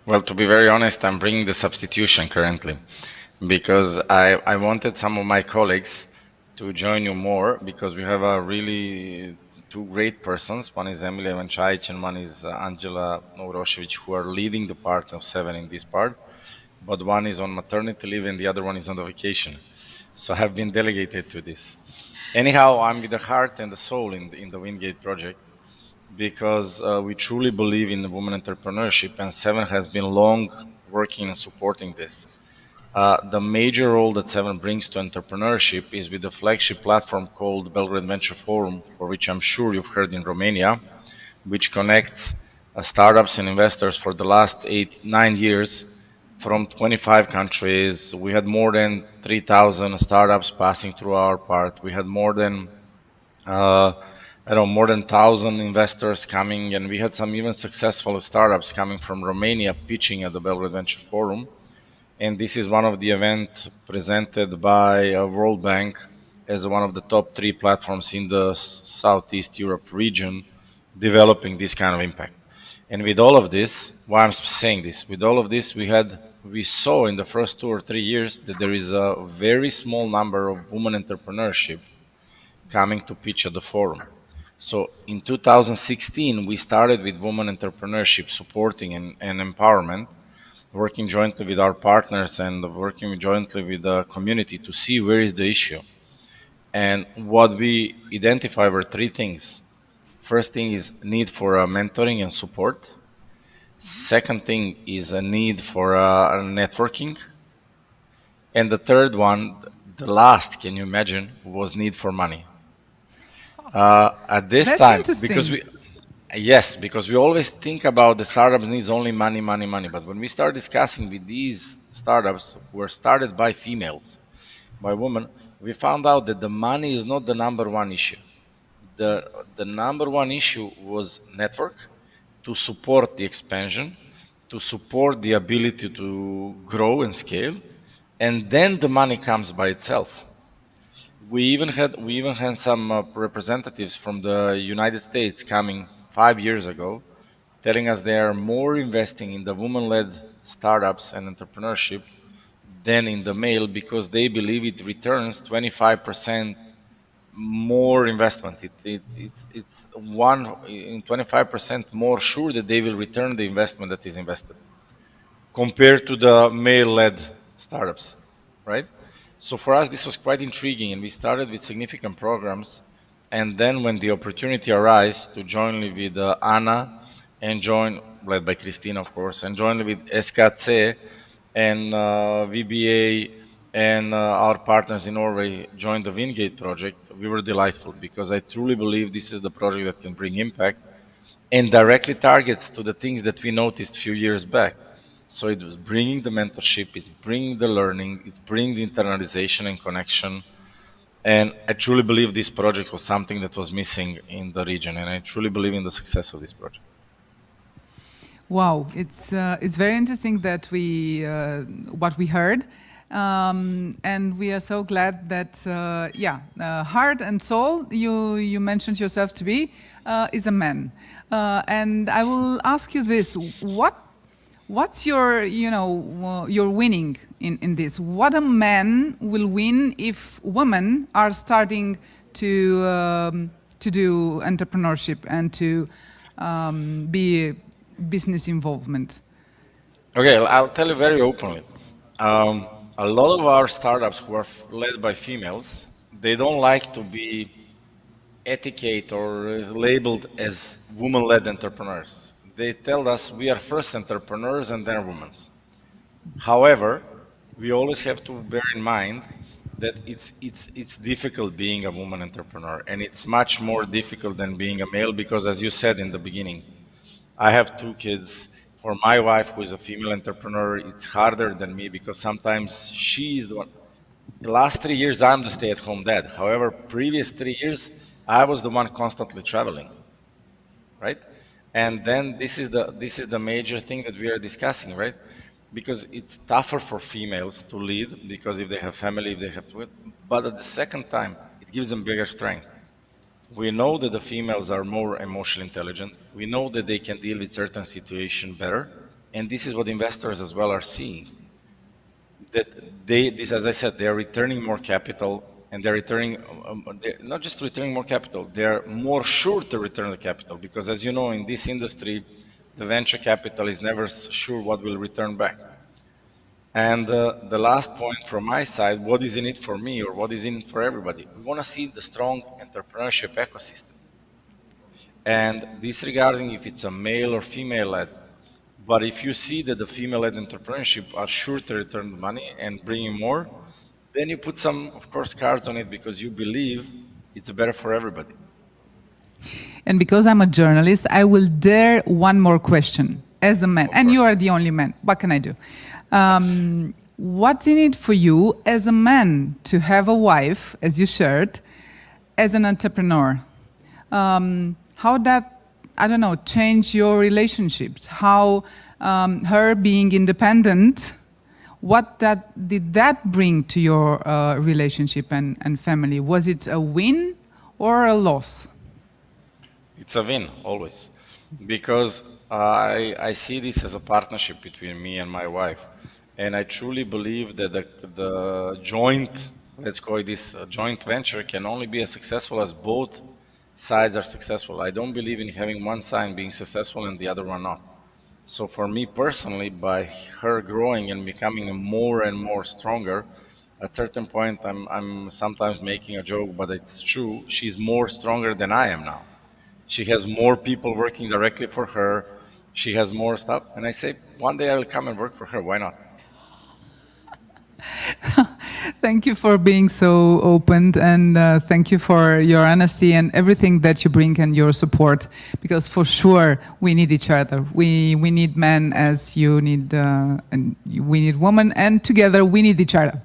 Well, to be very honest, I'm bringing the substitution currently because I wanted some of my colleagues to join you more because we have a really two great persons. One is Emily Evanchaic and one is Angela Uroshevich, who are leading the part of seven in this part. But one is on maternity leave and the other one is on the vacation. So I have been delegated to this. Anyhow, I'm with the heart and the soul in the Wingate project because we truly believe in the women entrepreneurship, and Seven has been long working and supporting this. The major role that Seven brings to entrepreneurship is with the flagship platform called Belgrade Venture Forum, for which I'm sure you've heard in Romania, which connects startups and investors for the last 8, 9 years from 25 countries. We had more than 3,000 startups passing through our part. We had more than I don't know, more than 1,000 investors coming, and we had some even successful startups coming from Romania pitching at the Belgrade Venture Forum. And this is one of the events presented by World Bank as one of the top 3 platforms in the Southeast Europe region developing this kind of impact. And with all of this, why I'm saying this, with all of this, we saw in the first 2 or 3 years that there is a very small number of women entrepreneurship coming to pitch at the forum. So in 2016, we started with women entrepreneurship supporting and empowerment, working jointly with our partners and working jointly with the community to see where is the issue. And what we identified were 3 things. First thing is need for mentoring and support. Second thing is a need for networking. And the third one, the last, can you imagine, was need for money. At this That's time, interesting. because we always think about the startups needs only money, money, money. But when we start discussing with these startups who were started by females, by women, we found out that the money is not the number one issue. The number one issue was network to support the expansion, to support the ability to grow and scale, and then the money comes by itself. We even had some representatives from the United States coming 5 years ago, telling us they are more investing in the woman-led startups and entrepreneurship than in the male because they believe it returns 25% more investment. It's one in 25% more sure that they will return the investment that is invested compared to the male-led startups, right? So for us, this was quite intriguing, and we started with significant programs. And then when the opportunity arose to join with Anna and join, led by Christina, of course, and join with SKC and VBA and our partners in Norway joined the Wingate project, we were delightful because I truly believe this is the project that can bring impact and directly targets to the things that we noticed a few years back. So it was bringing the mentorship, it's bringing the learning, it's bringing the internalization and connection. And I truly believe this project was something that was missing in the region, and I truly believe in the success of this project. Wow, it's very interesting that we what we heard, and we are so glad that heart and soul you mentioned yourself to be is a man, and I will ask you this: what's your your winning in this? What a man will win if women are starting to do entrepreneurship and to be business involvement? Okay, I'll tell you very openly. A lot of our startups who are led by females, they don't like to be etiquette or labeled as woman-led entrepreneurs. They tell us we are first entrepreneurs and then women. However, we always have to bear in mind that it's difficult being a woman entrepreneur, and it's much more difficult than being a male because, as you said in the beginning, I have 2 kids. For my wife, who is a female entrepreneur, it's harder than me because sometimes she is the one. The last 3 years, I'm the stay-at-home dad. However, previous 3 years, I was the one constantly traveling, right? And then this is the major thing that we are discussing, right? Because it's tougher for females to lead because if they have family, if they have to, but at the second time, it gives them bigger strength. We know that the females are more emotionally intelligent. We know that they can deal with certain situations better. And this is what investors as well are seeing. That this, as I said, they are returning more capital, and they're returning, they're not just returning more capital, they're more sure to return the capital, because as you know, in this industry, the venture capital is never sure what will return back. And the last point from my side, what is in it for me or what is in it for everybody? We want to see the strong entrepreneurship ecosystem. And disregarding if it's a male or female led, but if you see that the female led entrepreneurship are sure to return the money and bring in more, then you put some, of course, cards on it because you believe it's better for everybody. And because I'm a journalist, I will dare one more question as a man. And you are the only man. What can I do? What's in it for you as a man to have a wife, as you shared, as an entrepreneur? How that, I don't know, change your relationships? How her being independent, did that bring to your relationship and family? Was it a win or a loss? It's a win, always. Because I see this as a partnership between me and my wife. And I truly believe that the joint, let's call it this, joint venture can only be as successful as both sides are successful. I don't believe in having one side being successful and the other one not. So for me personally, by her growing and becoming more and more stronger, at certain point I'm sometimes making a joke, but it's true, she's more stronger than I am now. She has more people working directly for her. She has more stuff. And I say, one day I will come and work for her. Why not? Thank you for being so open, and thank you for your honesty and everything that you bring and your support, because for sure we need each other. We need men as you need, and we need women, and together we need each other.